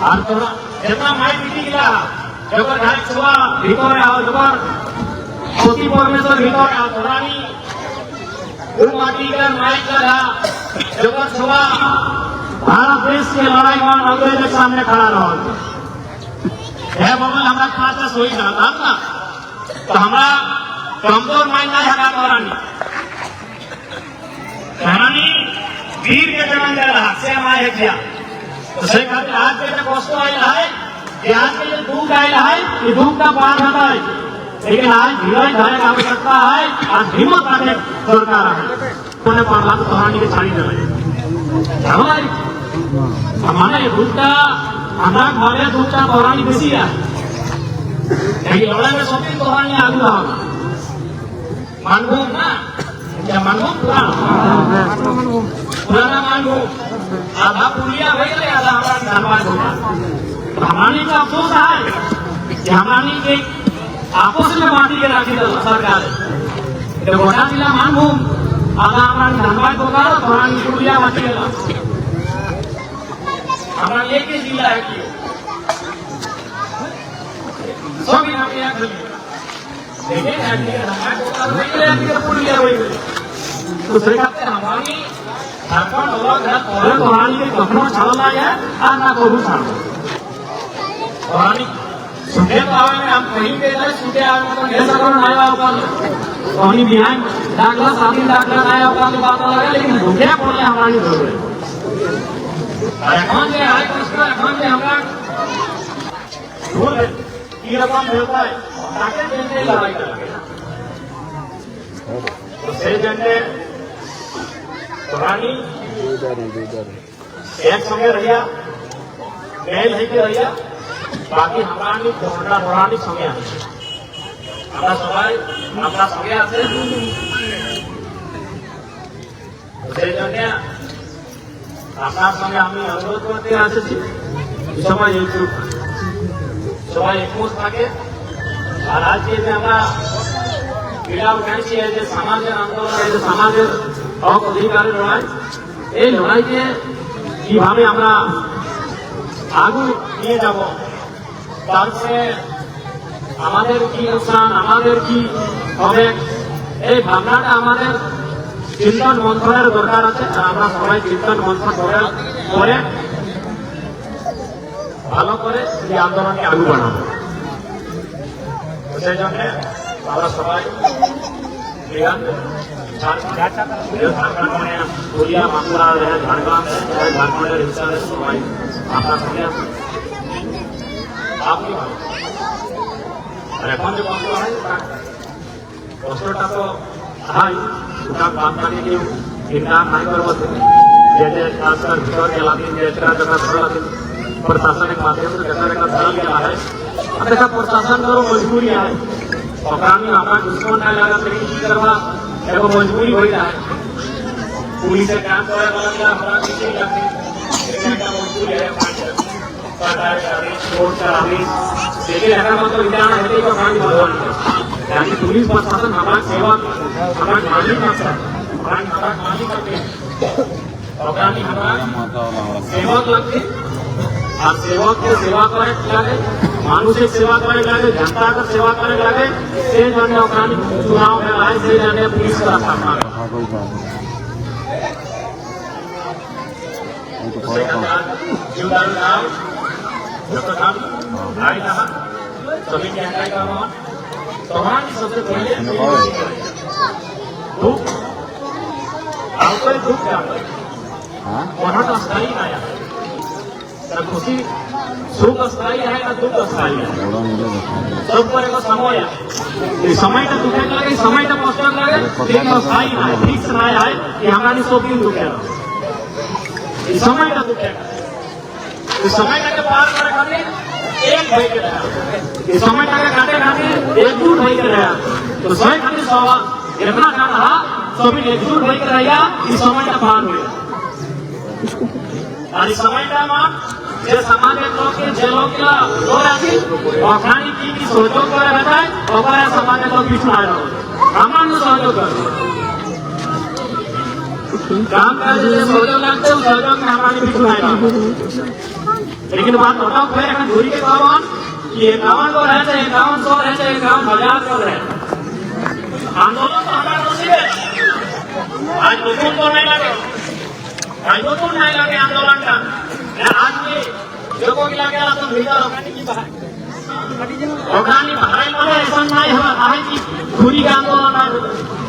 আর তোরা যেটা মাই দিদি গিলা যখন ঘাট ছোয়া ভিতরে আও যখন সতী পরমেশ্বর ভিতরে আও তোরানি वो माटी का माइक का जगत सभा भारत देश के लड़ाई में अंग्रेज के सामने खड़ा रहा है बगल हमारा खासा सोई जाता ना तो हमारा कमजोर माइक ना हटा तोरानी वीर के जन्म दे रहा से हमारे किया तो सही बात है आज के जो कष्ट आया है ये आज के जो दुख आया है ये दुख का पार होता है लेकिन आज धीरे धीरे काम करता है आज हिम्मत आने सरकार है उन्हें पढ़ला तो कहानी के छाड़ी दे हमारे हमारे दूसरा हमारा घरे दूसरा कहानी बेसी है लेकिन लड़ाई में सभी कहानी आगे रहा मानगो ना क्या मानगो पुराना मानगो आधा पुलिया भाई ले आधा हमारा धनबाद होगा हमारे का अफसोस है कि हमारे के आपस में बांटी के राखी सरकार तो गोटा जिला मानगो आधा हमारा धनबाद होगा तो हमारी पुलिया बांटी गया हमारा एक ही जिला है कि सभी हमें यहाँ खड़ी लेकिन धनबाद होगा तो नहीं ले पुलिया वही तो सही बात है हमारी झारखंड और कहानी के कखनो छाला है और ना को छाला कहानी सुबह तो आवे में हम कहीं पे जाए सुबह आवे में तो ऐसा करो नया होगा कहानी बिहान डाकला शादी डाकला नया होगा की बात अलग है लेकिन भूखे बोले हमारी जरूरत है कौन से आए कृष्ण कौन से हमरा बोल ये रकम मिलता है ताकि जनते लड़ाई करेंगे तो से जनते कहानी एक समय रहिया मेल है कि रहिया बाकी हमारी पुरानी समय আমরা সবাই আছে সেই জন্য আপনার সঙ্গে আমি অনুরোধ করতে আসছি সবাই একটু সবাই একমত থাকে আর আজকে যে আমরা ক্রীড়া উঠাইছি এই যে সমাজের আন্দোলন এই যে সমাজের হক অধিকারের লড়াই এই লড়াইকে কিভাবে আমরা আগুন নিয়ে যাব তারপরে আমাদের কি উৎসাহ আমাদের কি হবে এই ভাবনাটা আমাদের চিন্তন মন্থনের দরকার আছে আমরা সবাই চিন্তন মন্থন করে ভালো করে এই আন্দোলনকে আগুন বাড়াবো সেই জন্য আমরা সবাই ঝাড়খণ্ড মানে পুরিয়া বাঁকুড়া ঝাড়গ্রাম ঝাড়খণ্ডের হিসাবে সবাই আপনার সঙ্গে আপনি এখন যে কষ্ট হয় কষ্টটা তো হয় ওটা বাদ বাকি কেউ চিন্তা নাই করবো যে যে खासकर ভিতর গেলাদিন যে একটা जगह सरल प्रशासनिक माध्यम से जगह सरल गया है देखा प्रशासन करो मजबूरी है पकड़ानी हमारा दुश्मन नहीं लगा लेकिन की करवा एगो मजबूरी हो जाए पुलिस से काम करे वाला हमारा किसी लगती मजबूरी है सरकार कोर्ट का आदेश देखिए ऐसा मतलब विधान है तो कहानी भगवान यानी पुलिस प्रशासन हमारा सेवा हमारा मालिक है हमारा मालिक करते कहानी हमारा सेवक लगते আর সেবককে সেবা করে লাগে মানুষের সেবা করে লাগে জনতাকে সেবা করে লাগে সেই জন্য ওখানে চুনাव में आए সেই জন্য পুলিশ का स्थापना सभी जानकारी का समाज सबसे पहले दुख आपको दुख जाता है वहाँ का स्थायी आया खुशी सुख स्थायी है ना दुख स्थायी है सब पर एक समय है समय का दुख लगे समय का कष्ट लगे लेकिन स्थायी ना है फिक्स ना है कि हमारी सब दिन दुखे समय का दुख है समय का पार करे खातिर एक भाई के रहा समय का काटे खातिर एकजुट भाई के रहा तो समय खातिर सवा इतना का रहा सभी एकजुट भाई के रहा इस समय का पार हुए और इस समय का मां যে সমাজের লোকে যে লোকগুলা লোক আছে ওখানে কি কি সহযোগ করে বেটায় ওখানে সমাজের লোক পিছু না রয়ে সামান্য সহযোগ করে काम का जैसे सहयोग लगते हैं सहयोग में हमारे भी सुनाएगा। लेकिन बात बताओ फिर अगर दूरी के कारण ये 51 को रहते हैं 5100 रहते हैं 51,000 को रहते आंदोलन तो हमारा नसीब है। आज नতুन तो नहीं लगे आंदोलन का आज भी जो को लगे तो भीतर ओखानी भाई माने ऐसा नहीं है आहे कि घुरी का आंदोलन है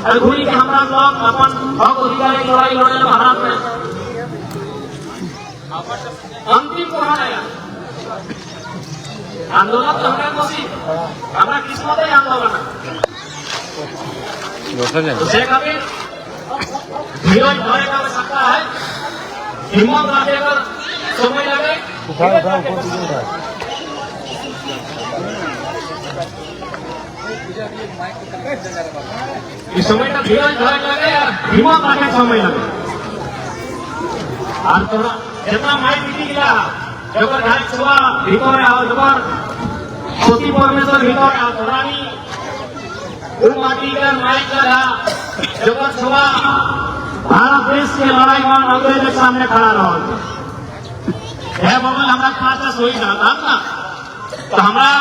और घुरी के हमरा लोग अपन हक अधिकार की लड़ाई लड़े भारत में अंतिम को है आंदोलन तो हमारा नसीब हमारा किस्मत है आंदोलन तो से कभी धीरज धरे का सकता है हिम्मत रखेगा समय लगे इस समय का धीरज धरे लगे हिम्मत रखे समय लगे और थोड़ा जितना माइक बिकी गिला जब घर सुबह भीतर आओ जब छोटी परमेश्वर भीतर आओ थोड़ानी वो माटी का माइक लगा जब सुबह भारत देश के लड़ाई में अंग्रेज के सामने खड़ा रहो है बबल हमारा खासा सोई जाता ना तो हमारा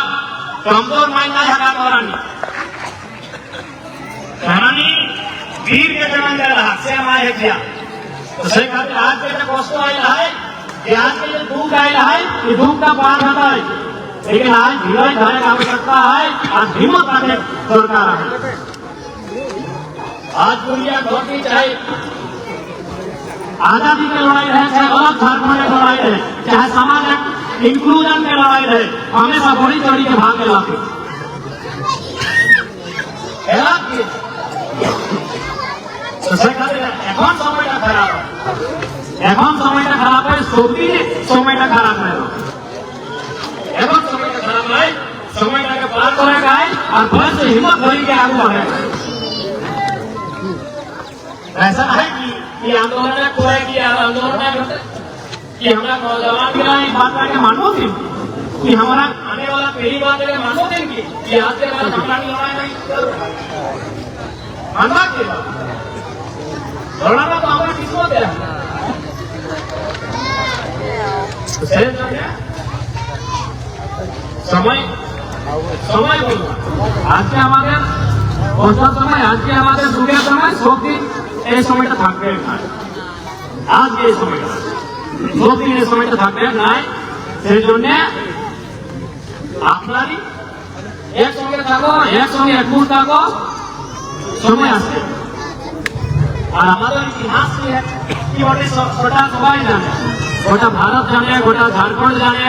कमजोर माइक ना हटा धरानी वीर के जन्म दे रहा से हमारे किया तो सही खातिर आज के जो कष्ट आया है ये आज के जो दुख आया है ये दुख का पार होता है लेकिन आज धीरज धरे का आवश्यकता है आज हिम्मत रखे सरकार है आज दुनिया घोटी चाहे आजादी की लड़ाई रहे चाहे अलग झारखंड की लड़ाई रहे चाहे सामाजिक इंक्लूजन की लड़ाई रहे हमेशा बड़ी चढ़ी के भाग लाते এখন সময়টা খারাপ সত্যি সময়টা খারাপ হয় এখন সময়টা খারাপ হয় সময়টাকে পার করে গায় আর बस हिम्मत भरी के आगे बढ़े ऐसा है कि आंदोलन कोई किया आंदोलन कि हमारा नौजवान के लिए बात करके मानो थी कि हमारा आने वाला पहली बात है मानो दिन की कि आज के बाद हमारा लड़ाई नहीं मानवा के लड़ाना तो हमारा किस्मत है समय समय बोलो आज के हमारे समय आज के हमारे सुबह समय सब दिन এই সময়টা থাকবে না আজ এই সময়টা সব দিন এই সময়টা থাকবে না সেই জন্য আপনারই একসঙ্গে থাকো একসঙ্গে একমুখ থাকো সময় আসবে আর আমাদের ইতিহাস কি বলে গোটা সবাই জানে গোটা ভারত জানে গোটা ঝাড়খণ্ড জানে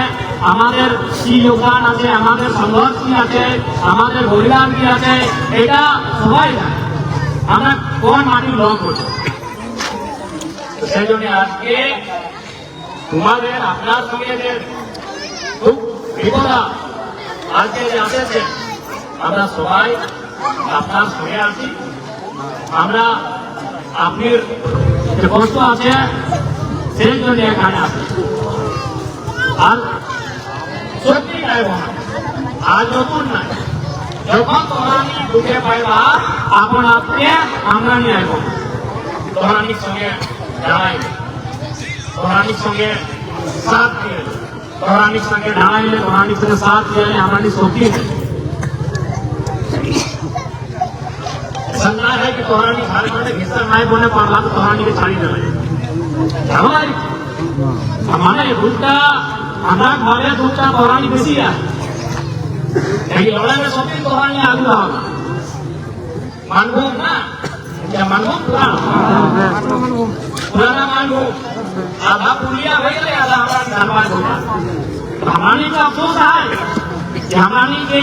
আমাদের কি যোগদান আছে আমাদের সংঘর্ষ কি আছে আমাদের বলিদান কি আছে এটা সবাই জানে আমরা কোন মাটির লোক করছি সেই জন্য আজকে তোমাদের আপনার সঙ্গে যে খুব বিপদা আজকে যে আসেছে আমরা সবাই আপনার সঙ্গে আছি আমরা আপনার যে কষ্ট আছে সেই জন্য এখানে আছি আর সত্যি চাইব না আজ নতুন নাই যখন তোমরা ঢুকে পাইবা আপন আপনি আমরা নিয়ে আসবো তোমরানির সঙ্গে দাঁড়াইবে তোমরানির সঙ্গে সাথ দিয়ে তোমরানির সঙ্গে দাঁড়াইলে তোমরানির সঙ্গে সাথ দিয়ে আমরা শক্তি संना है कि तोहरानी झारखंड हिस्सा नहीं बोने पड़ला तो तोहरानी के छाड़ी देवे हमारे दूसरा हमारा घरे दूसरा तोहरानी बेसी है यही लड़ाई में सब तोहरानी आगू रहा मानभूम ना क्या मानभूम पुराना मानभूम आधा पुलिया हो गया आधा हमारा धनबाद हो गया हमारी का अफसोस है कि हमारी के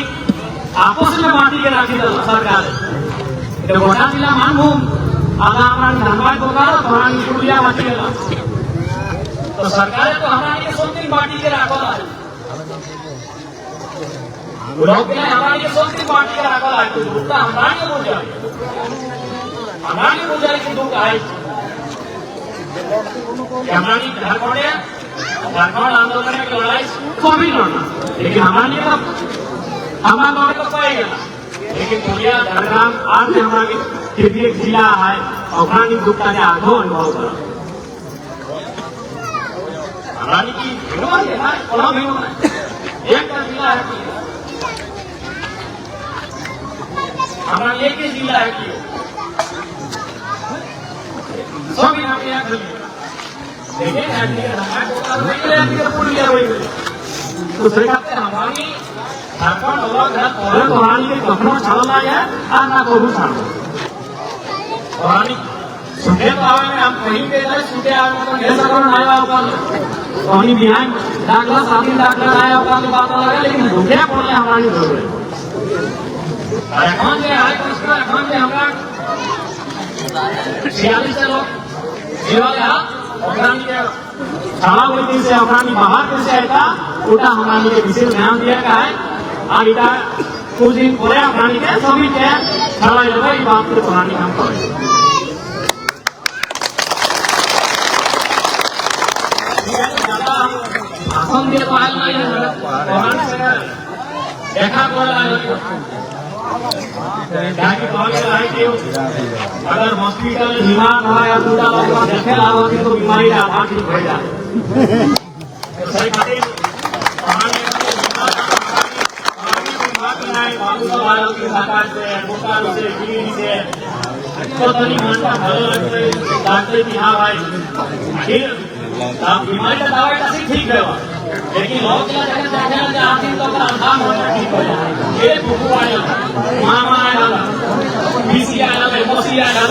आपस में बांटी के रखी सरकार गोटा जिला मानभूम आधा हमारा धनबाद होगा तोहरानी पुलिया बांटी गया तो सरकार तो हमारी के सब दिन बांटी के रखा है लोग हमारी सब दिन बांटी के रखा है तो दुखता हमारी हो जाए कि दुख आए हमारी झारखंड आंदोलन की लड़ाई सभी लड़ना लेकिन हमारी तो हमारा लड़ाई तो पाएगा लेकिन पूरा झारखंड आज हमारे जिला है अफरानी दुखटाने आजो अनुभव करा अफरानी की भिड़ो है ना कोना भिड़ो है एक का जिला है कि हमारा एक ही जिला है कि सब यहाँ पे यहाँ खड़ी लेकिन ऐसी है पूरी है वही दूसरे कहते हैं हमारी झारखंड और पुरानी के कपड़ों छाला है और ना कोई छाला पुरानी सुबह तो आवे में हम कहीं पे जाए सुबह आवे तो ऐसा कौन आया होगा कहीं बिहार दाखला साथी दाखला आया होगा तो बात अलग है लेकिन सुबह बोलने हमारी जरूरत है এখন যে আয় কষ্ট এখন যে আমরা 46 लोग जीवाले हाथ अफरानी के छाला हुई दिन से अफरानी बाहर कैसे आएगा उल्टा हमारे लिए विशेष ध्यान दिया गया है और इटा कुछ दिन पूरे अफरानी के सभी के छाला लगा ये बात को पुरानी हम करें भाषण दिए तो आए नहीं पुरानी से देखा बोला जाके कॉलेज आए कि अगर हॉस्पिटल बीमार हो या दूसरा लोग देखे लाओ तो बीमारी आधा ठीक हो जाए सही खातिर की सरकार से बोकारो से गिरिडीह से तो तनी घंटा भले लगते डॉक्टर की हाँ भाई फिर बीमारी का दवाई का ठीक है लेकिन लोग क्या कहते हैं कि आखिर तो आधार होना ठीक हो जाए ये बुकु आया मामा आया बीसी आया मोसी आया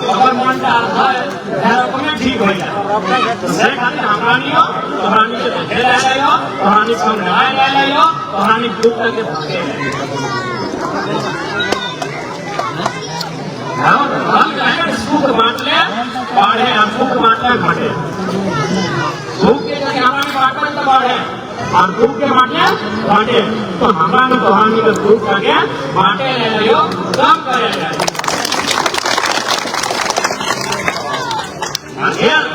अगर मन का आधार है ठीक हो जाए सही खातिर हमारी हो पुरानी से देखे ले लो पुरानी समझाए ले लो पुरानी दुख करके भागे सुख बांट ले बाढ़े हम सुख बांट ले घटे सुख के जगह हमारी बांटने तो बढ़े और दुख के बांटे घटे तो हमारी पुरानी का दुख करके बांटे ले लो कम करे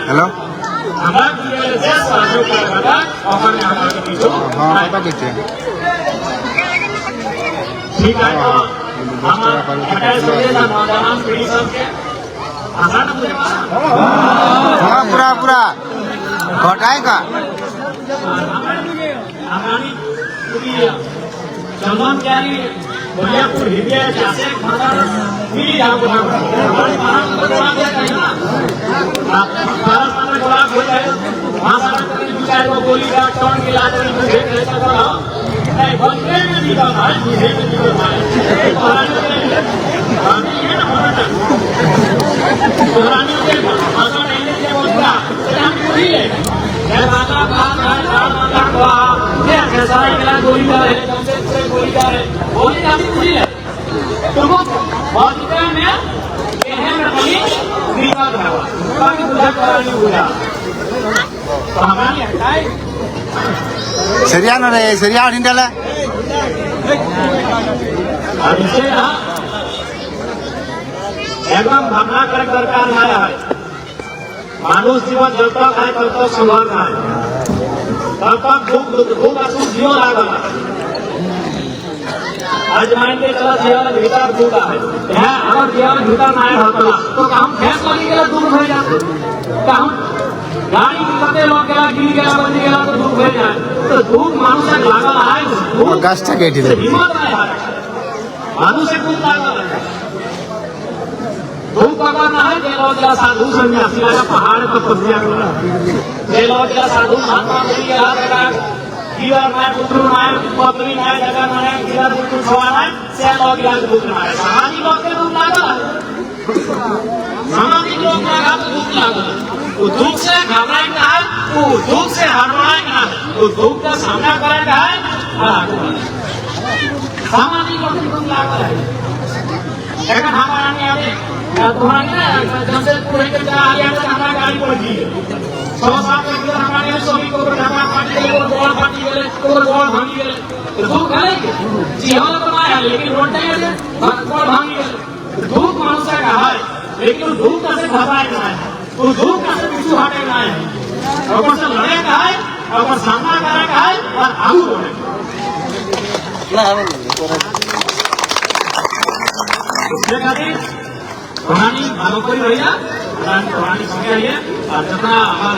हेलो हमारे देश राज्यों का बता और हमारे बीचों हाँ पता कितने ठीक है तो हमारे नौजवान पीढ़ी सबके आसान मुझे हाँ पूरा घटाएगा हमारी पूरी चंदन क्यारी बलियापुर हिबिया जैसे पीढ़ी आपको हमारे भारत में बड़ा है ना भारत में बड़ा हो जाए वहाँ सारा विचार को गोली का टर्न के लाद में मुझे कैसा करो नहीं बंदे में नहीं करना है मुझे में नहीं करना है पुरानी ये ना होना पुरानी के भाषा नहीं लेते बोलता हम पूरी है ये माता माता को ये कैसा है कि गोली का है हमसे पूरे गोली का है गोली का भी पूरी है तुमको बहुत इतना में ये है मैं बनी दीवा धावा बाकी बुझा करानी बुझा तो हमारी हटाए சரியான சரியா அப்படின்றால इसे ना एकदम भावना कर सरकार आया है मानुष जीवन जब तक है तब तक संघर्ष है तब तक भूख असुख जीवन लागल आज मान के चला जीवन भीतर भूखा है अगर जीवन भीतर नहीं होता तो हम फैस वाली के दूर हो जाते हम गाड़ी की करते लोग के गिरी के बंदी के तो दुख हो जाए तो दुख मानुष से लागल है गाछटा केटी दे हिम्मत नहीं है मानुष से दुख लागल है धूप पकड़ना है जे लोग साधु सन्यासी लगा पहाड़ पर तपस्या करना जे लोग साधु महात्मा बुद्धि के हाथ लगा कीवर माय पुत्र माय पत्नी माय जगह माय कीवर पुत्र छवा माय से लोग इलाज दुख माय सामाजिक लोग के दुख लागल सामाजिक लोग लगा तो दुख लागल वो दुख से घबराए का है वो दुख से हरवाए का है वो दुख का सामना करे का है सामाजिक लोग के दुख लागल है लेकिन हमारा नहीं आते तुम्हारे जमशेदपुर के आलिया में हमारा गाड़ी पड़ गई 6-7 किलो हमारे सभी को ढाका पार्टी के और गोल पार्टी के और गोल भांगी के तो दुख है जी हाँ तो आया लेकिन रोटे में गोल भांगी के दुख मनुष्य का है लेकिन दुख कैसे घबराए का है वो दुख कैसे पीछू हटे का है और से लड़े का है और सामना करे का है और आगू बढ़े इसलिए कहते প্রণালী ভালো করে হইয়া প্রণালী সঙ্গে আইয়ে আর যখন আমার